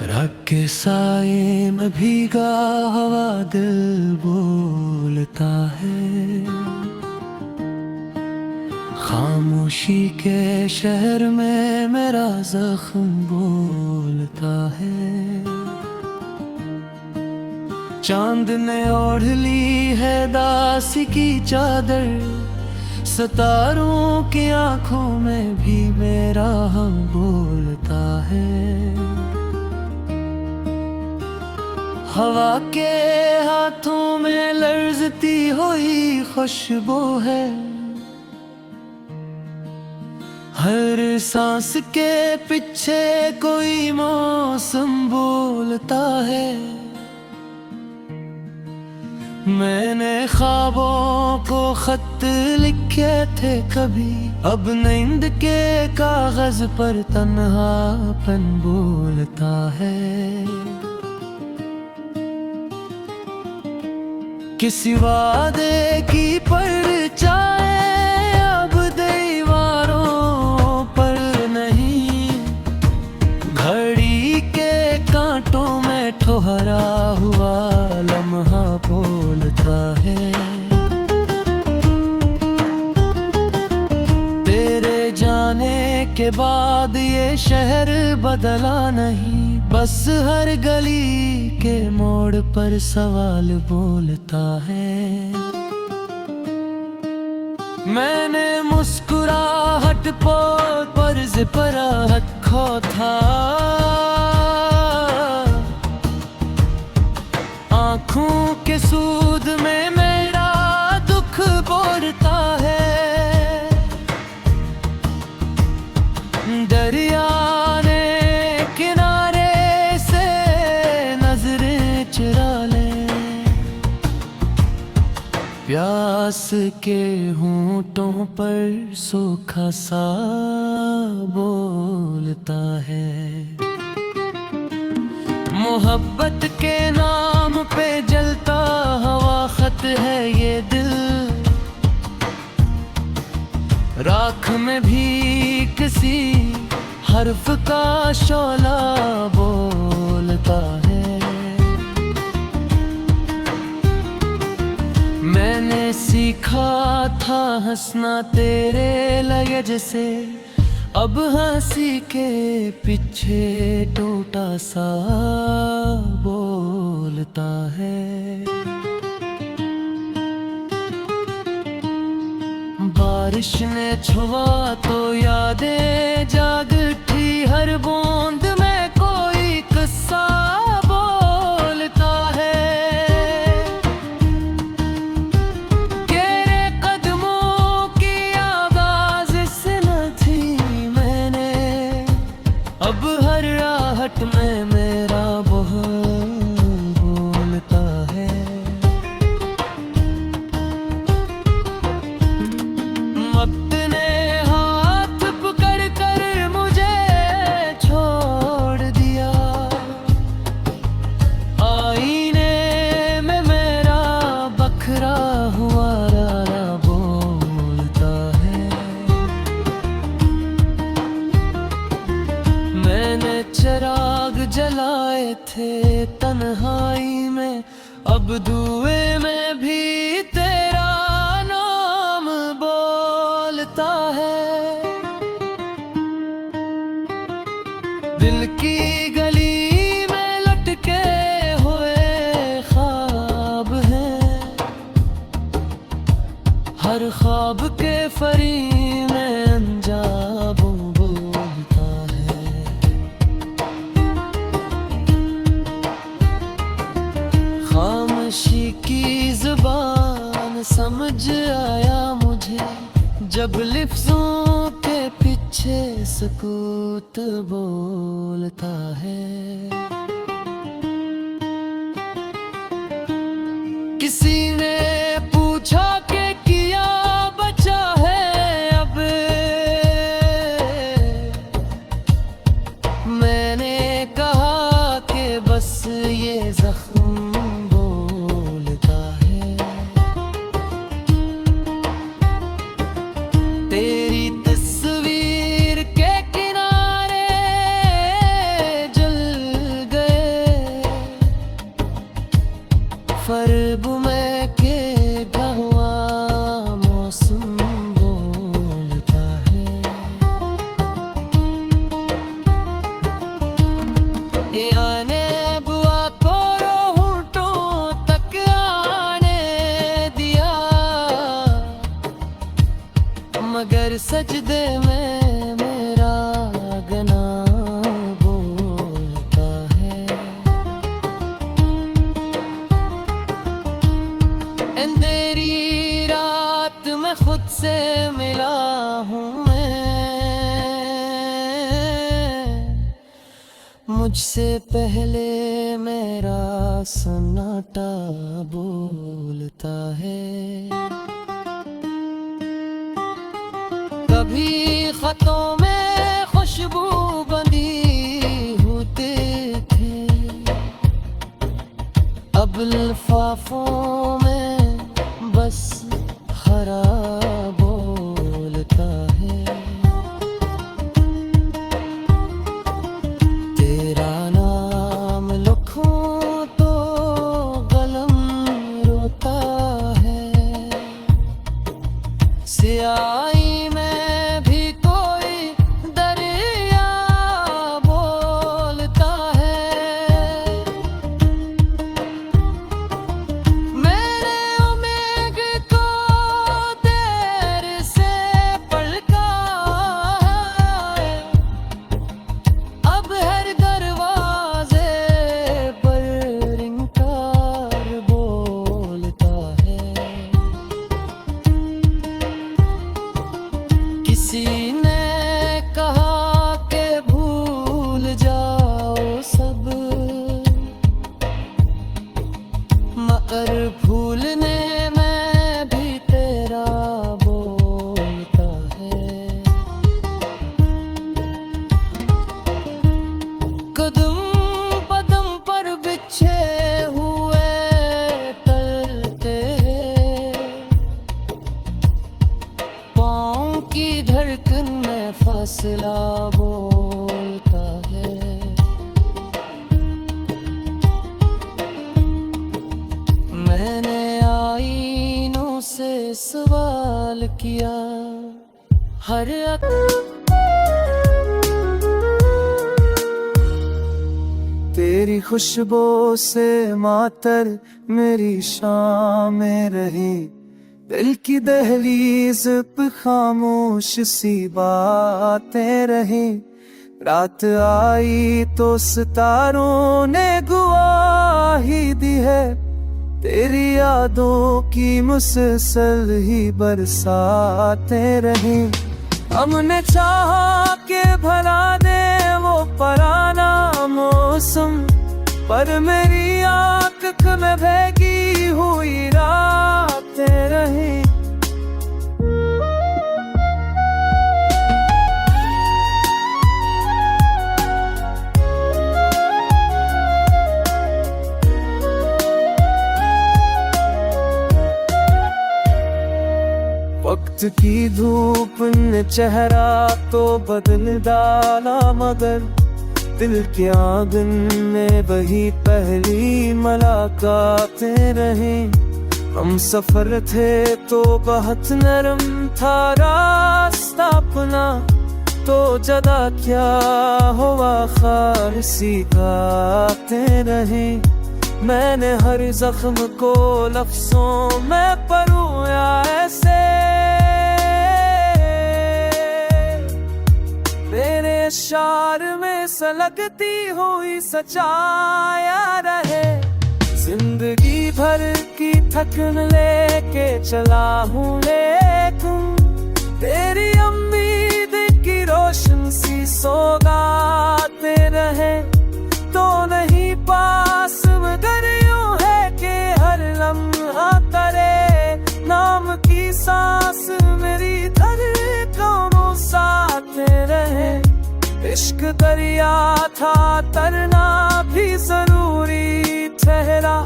रात के साए में भीगा हवा दिल बोलता है। खामोशी के शहर में मेरा जख्म बोलता है। चांद ने ओढ़ ली है दासी की चादर, सितारों की आंखों में भी मेरा हम बोलता है। हवा के हाथों में लर्जती हुई खुशबू है। हर सांस के पीछे कोई मौसम बोलता है। मैंने ख्वाबों को खत लिखे थे कभी, अब नींद के कागज पर तन्हापन बोलता है। किसी वादे की परछाई अब दीवारों पर नहीं, घड़ी के कांटों में ठहरा हुआ लम्हा बोलता है। तेरे जाने के बाद ये शहर बदला नहीं, बस हर गली के मोड़ पर सवाल बोलता है। मैंने मुस्कुराहट पर जिपर रखा था, आँखों के सूद में मेरा दुख बोलता है। दरिया प्यास के होंठों पर सूखा सा बोलता है। मोहब्बत के नाम पे जलता हवा खत है ये दिल, राख में भी किसी हर्फ का शोला बोलता है। मैंने सीखा था हंसना तेरे लहजे से, अब हंसी के पीछे टूटा सा बोलता है। बारिश ने छुआ तो यादें जाग उठी, हर बूंद में कोई किस्सा बोलता है। अब हर राहत में मेरा बोलता है। वक्त ने हाथ पकड़ कर मुझे छोड़ दिया, आईने में मेरा बखरा हुआ रारा बोलता है। मैंने चिराग जलाए थे तन्हाई में, अब धुएं में भी तेरा नाम बोलता है। दिल की गली में लटके हुए ख्वाब हैं, हर ख्वाब के फरी में अंजाम बोलता है। खामोशी की जुबान समझ आया मुझे, जब लिफ्ज़ों के पीछे सुकूत बोलता है। किसी ने पूछा कि किया बचा है अब, मैंने कहा कि बस ये जख्म आने बुआ को होठों तक आने दिया, मगर सजदे में मेरा गना बोलता है। अंधेरी रात में खुद से मिला हूँ मुझसे पहले मेरा सन्नाटा बोलता है। कभी खतों में खुशबू बंधी होते थे, अब लिफाफों में बस खराब बोलता है। तेरा नाम लिखूं तो कलम रोता है, स्याही में भी कोई दरिया बोलता है। मेरे उम्मीद को देर से पलका है, अब हर दरवाजे पर इनकार बोलता है। किसी ने कहा कि भूल जाओ सब, मगर भूलने में भी तेरा बोलता है। कदम कदम पर बिछे हुए टलते, पाँव की धड़कन में फासला बोलता है। मैंने आईनों से सवाल किया, हर तेरी खुशबू से मातर मेरी शामें रही, दिल की दहलीज पे खामोश सी बातें रही। रात आई तो सितारों ने गवाही दी है, तेरी यादों की मुसलसल ही बरसातें रही। हमने चाहा कि भला दे वो पराना मौसम, पर मेरी आँख में भीगी हुई रातें रही। वक्त की धूप ने चेहरा तो बदल डाला, मगर दिल के आंगन में वही पहली मुलाकातें रही। हम सफर थे तो बहुत नरम था रास्ता अपना, तो जदा क्या हुआ खारसी गाते रहे। मैंने हर जख्म को लफ्जों में परोया ऐसे, मेरे शार में सलगती हुई सचाया रहे। जिंदगी भर की थकन लेके चला हूँ, लेकिन तेरी उम्मीद की रोशन सी सौगातें रहे तो नहीं पास, मगर यूं है कि हर लम्हा करे नाम की सांस मेरी धड़कनों साथ रहे। इश्क दरिया था तरना भी जरूरी ठहरा,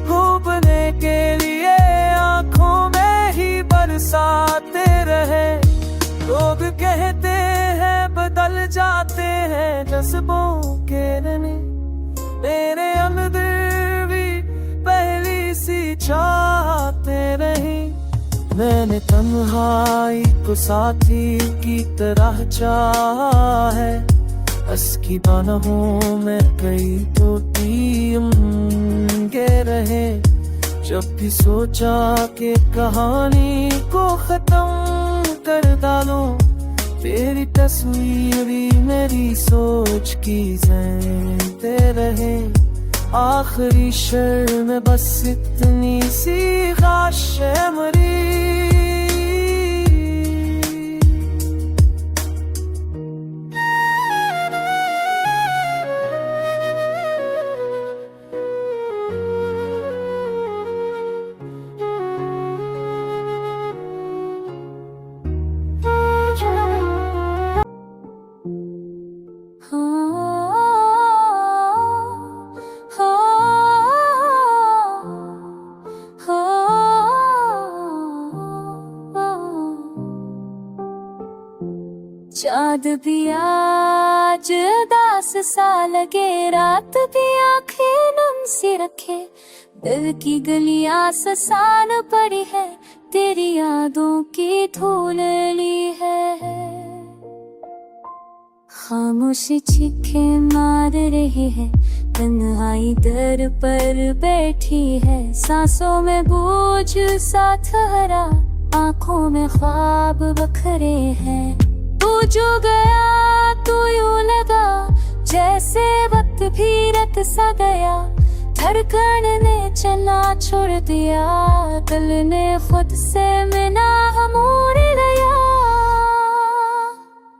डूबने के लिए आंखों में ही बरसाते रहे। लोग कहते हैं बदल जाते हैं जज्बों के रने, मेरे अंदर भी पहली सी चाहते रही। मैंने तन्हाई को साथी की तरह चाहा है, हंस की बाहों में कई टोटी उमगे रहे। जब भी सोचा कि कहानी को खत्म कर डालो, तेरी तस्वीर ही मेरी सोच की ज़िंदे रहे। आखिरी शर्र में बस इतनी सी ख्वाहिश है मरी। चाँद भी आज उदास सा लगे, रात भी आंखें नम सी रखे। दिल की गलियां ससान पड़ी है, तेरी यादों की धूल ली है। खामोशी चीखे मार रही है, तन्हाई दर पर बैठी है। सांसों में बोझ सा ठहरा, आंखों में ख्वाब बखरे हैं। तू जो गया तू यूं लगा, जैसे वक्त भी रत सा गया। धड़कन ने चलना छोड़ दिया, दिल ने खुद से मिला मोड़ लिया।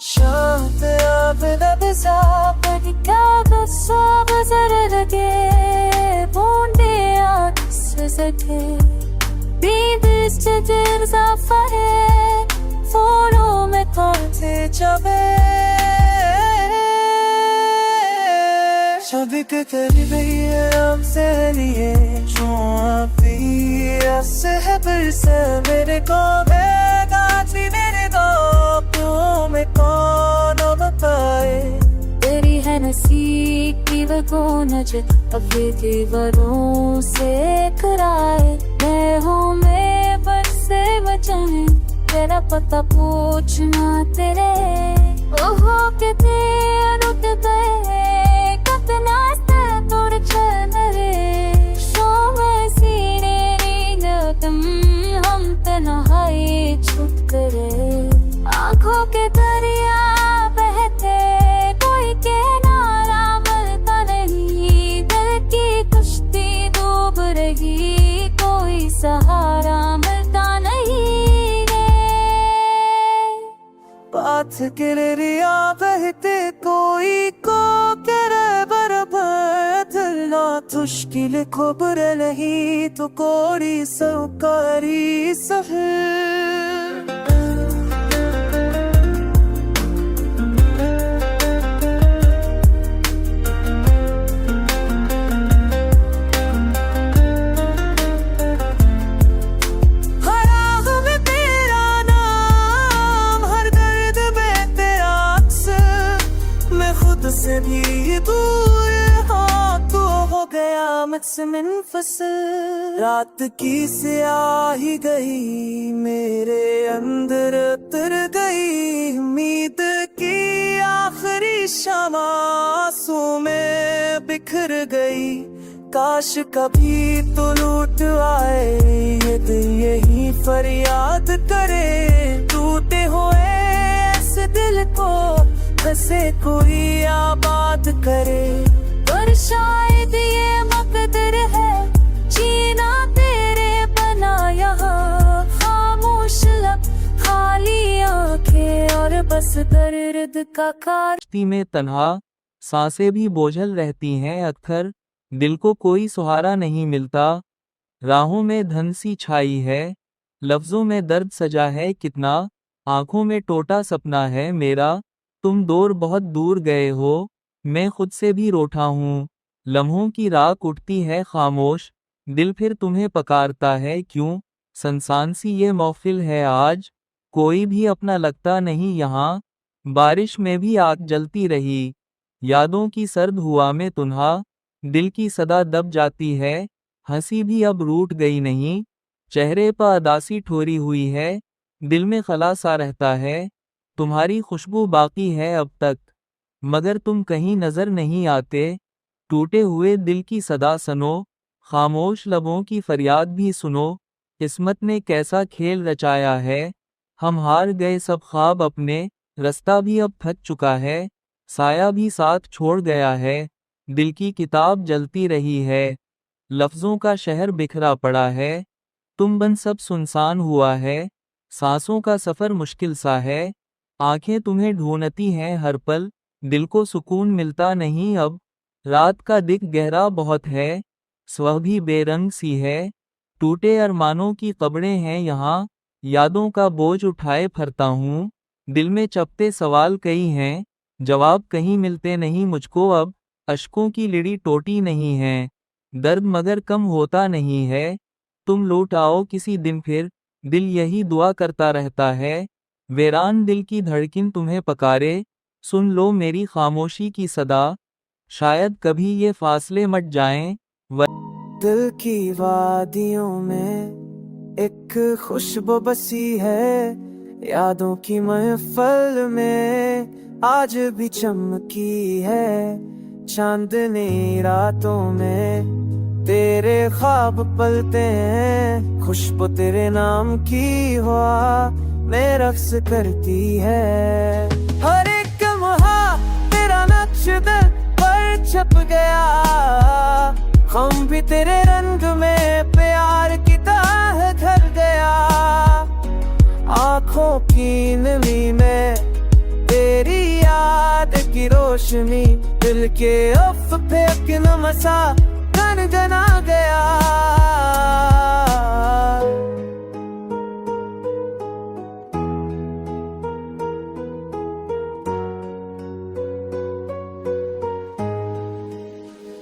शांत आबिद सा क्या गुस्सा गुजर लगे, बूंदे आँख से सके। बीच दिल ज़ाफ़ा है, फोड़ों में कौन से जबे। सभी के करीब आराम से लिए, जो आप सहबर से मेरे को गाजी मेरे दो में कौन बताए। तेरी है नसीब की वो कौन जो अपने दीवारों से कराए। मैं हूँ मैं बस से बचाने, तेरा पता पूछना तेरे। ओहो के रुक गए, कितना तोड़ चल रे। शो में सीने तुम हम तन्हाई छुप करे। आँखों के दरिया बहते, कोई किनारा मिलता नहीं। दिल की कश्ती डूब रही, कोई सहारा मिलता नहीं। बात के रिया बहते, कोई को करे बराबर। दिल ना तुश्किल खबर नहीं, तो कोरी सौकारी सहर। से भी दूर हाँ, तो हो गया मुझसे मुनफसिल। रात की स्याही गई, मेरे अंदर उतर गई। उम्मीद की आखिरी शमा आंसू में बिखर गई। काश कभी तो लूट आए, ये दिल यही फरियाद करे। टूटे हुए ऐसे दिल को बसे कोई आबाद करे। पर शायद ये मकदर है, जीना तेरे बना यहाँ। खामोश लब, खाली आंखें और बस दर्द का कार। में तन्हा सांसें भी बोझल रहती हैं अक्सर, दिल को कोई सहारा नहीं मिलता। राहों में धनसी छाई है, लफ्जों में दर्द सजा है कितना। आंखों में टूटा सपना है मेरा, तुम बहुत दूर गए हो। मैं खुद से भी रूठा हूँ, लम्हों की राख उठती है खामोश। दिल फिर तुम्हें पकारता है क्यों। संसान सी ये महफिल है आज, कोई भी अपना लगता नहीं यहाँ। बारिश में भी आग जलती रही, यादों की सर्द हुआ में तुन्हा। दिल की सदा दब जाती है, हंसी भी अब रूठ गई नहीं। चेहरे पर अदासी ठोरी हुई है, दिल में खला सा रहता है। तुम्हारी खुशबू बाकी है अब तक, मगर तुम कहीं नजर नहीं आते। टूटे हुए दिल की सदा सुनो, खामोश लबों की फरियाद भी सुनो। किस्मत ने कैसा खेल रचाया है, हम हार गए सब ख्वाब अपने। रास्ता भी अब थक चुका है, साया भी साथ छोड़ गया है। दिल की किताब जलती रही है, लफ्जों का शहर बिखरा पड़ा है। तुम बन सब सुनसान हुआ है, सांसों का सफर मुश्किल सा है। आंखें तुम्हें ढूंढती हैं हर पल, दिल को सुकून मिलता नहीं अब। रात का दिख गहरा बहुत है, स्वह भी बेरंग सी है। टूटे अरमानों की कब्रें हैं यहाँ, यादों का बोझ उठाए फरता हूँ। दिल में चपते सवाल कई हैं, जवाब कहीं मिलते नहीं मुझको अब। अश्कों की लिड़ी टोटी नहीं है, दर्द मगर कम होता नहीं है। तुम लौट आओ किसी दिन फिर, दिल यही दुआ करता रहता है। वीरान दिल की धड़कन तुम्हें पकारे, सुन लो मेरी खामोशी की सदा। शायद कभी ये फासले मट जाएं। दिल की वादियों में एक खुशबू बसी है, यादों की महफिल में आज भी चमकी है। चांदनी रातों में तेरे ख्वाब पलते हैं, खुशबू तेरे नाम की हुआ में रक्स करती है। हर एक लम्हा तेरा नक्श दिल पर छप गया, हम भी तेरे रंग में प्यार की तरह ढल गया। आँखों की नमी में तेरी याद की रोशनी, दिल के उफ फेंक नमसा गना गया।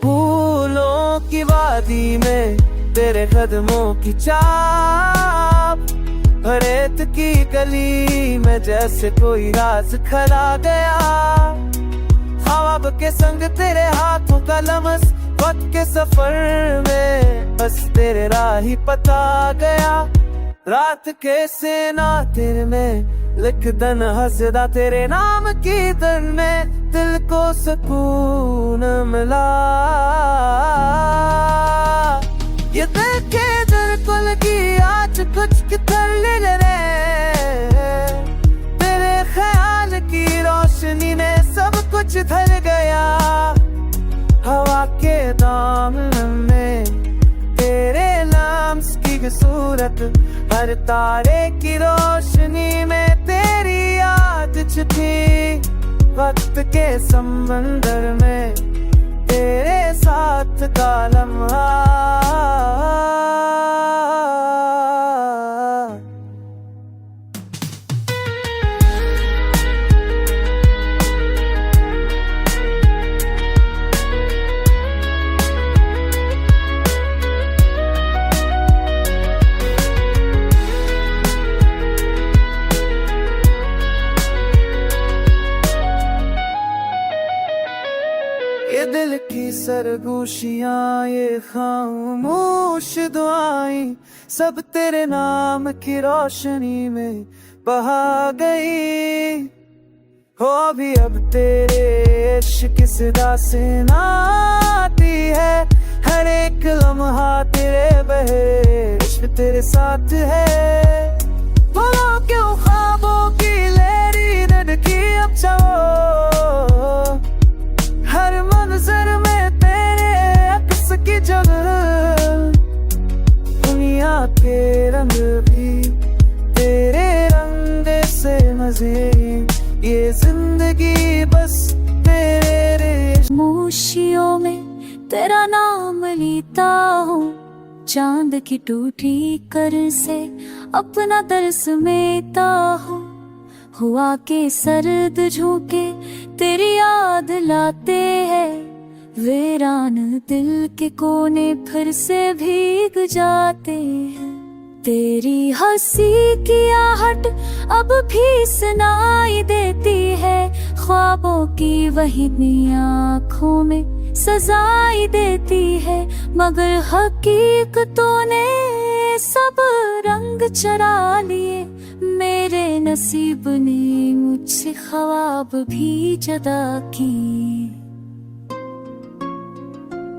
फूलों की वादी में तेरे कदमों की चाप, रेत की गली में जैसे कोई राज खड़ा गया। ख्वाब के संग तेरे हाथों का लमस, वक्त के सफर में बस तेरे राह ही पता गया। रात के सेना तेरे में लिख दन हसदा तेरे नाम की दन में, दिल को सुकून मिला। ये दिल के दिल को लगी आज कुछ किधर ले रे, तेरे ख्याल की रोशनी ने सब कुछ ढल गया। हवा के दामन में तेरे लम्स की सूरत, हर तारे की रोशनी में तेरी याद छिपी। वक्त के समंदर में तेरे साथ का लम्हा, ये दिल की सरगोशियां, ये खामोश दुआएं, सब तेरे नाम की रोशनी में बहा गई। हो भी अब तेरे इश्क की सदा से नाती है, हर एक लम्हा तेरे बहे इश्क तेरे साथ है। बोलो क्यों ख्वाबों की लेरी धड़की अब जाओ, हर मंजर में तेरे अक्स की जगह। दुनिया के रंग भी तेरे रंग से मजे, ये जिंदगी बस तेरे खामोशियों में तेरा नाम लेता हूँ, चांद की टूटी कर से अपना दर्स मेता हूँ। हुआ के सर्द झोंके तेरी याद लाते हैं, वीरान दिल के कोने फिर से भीग जाते हैं। तेरी हंसी की आहट अब भी सुनाई देती है, ख्वाबों की वही आँखों में सजाई देती है। मगर हकीकतों ने सब रंग चरा लिए, मेरे नसीब ने मुझसे ख्वाब भी जुदा की।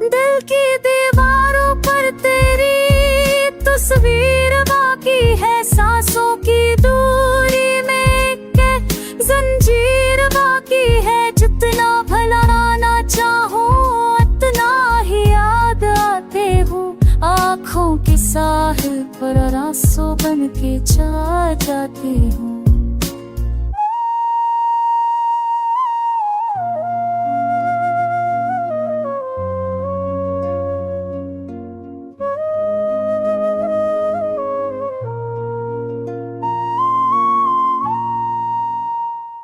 दिल की दीवारों पर तेरी तस्वीर बाकी है, सांसों की दूरी में के जंजीर बाकी है। जितना भुलाना चाहूं उतना ही याद आते हो, आँखों के साहिल पर रासों बन के जा जाते हो।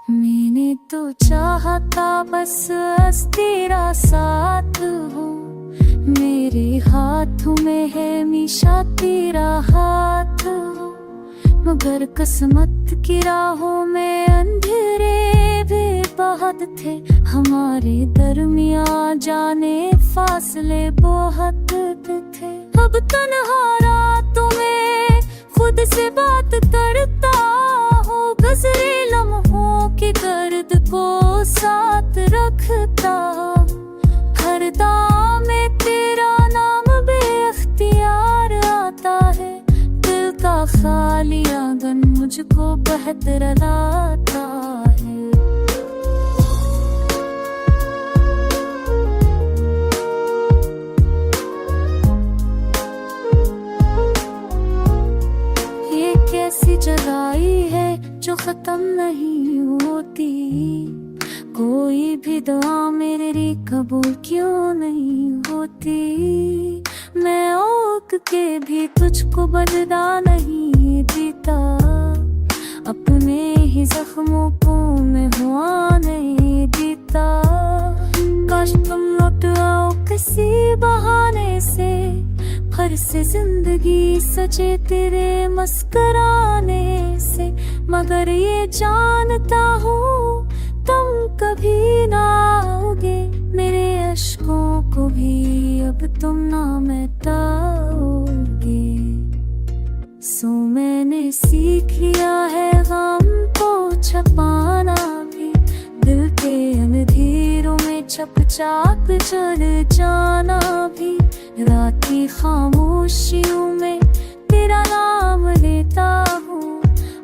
मैंने तो चाहा था बस तेरा साथ हो, मेरे हाथों में है हमेशा तेरा हाथ हो। मगर किस्मत की राहों में अंधेरे भी बहुत थे, हमारे दरमियां जाने फासले बहुत थे। अब तन्हा रातों में खुद से बात करता हूँ, गुज़रे लम्हों की दर्द को साथ रखता। हर दाम में तेरा नाम बेख्तियार आता है, दिल का खाली आंगन मुझको बेहतर लाता है। ये कैसी जुदाई है जो खत्म नहीं होती, कोई भी दुआ मेरे लिए कबूल क्यों नहीं होती। मैं ओक के भी तुझको बदला नहीं देता, अपने ही जख्मों को मैं हुआ नहीं देता। काश तुम लौट आओ किसी बहाने से, फिर से जिंदगी सजे तेरे मुस्कुराने से। मगर ये जानता हूँ तुम कभी ना आओगे, मेरे अश्कों को भी अब तुम ना मिटाओगे। सो मैंने सीख लिया है गम को छुपाना भी, दिल के अंधेरों में चुपचाप चल जाना भी। रात की खामोशियों में तेरा नाम लेता हूँ,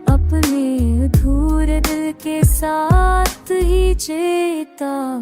अपने अधूरे दिल के साथ ही जीता।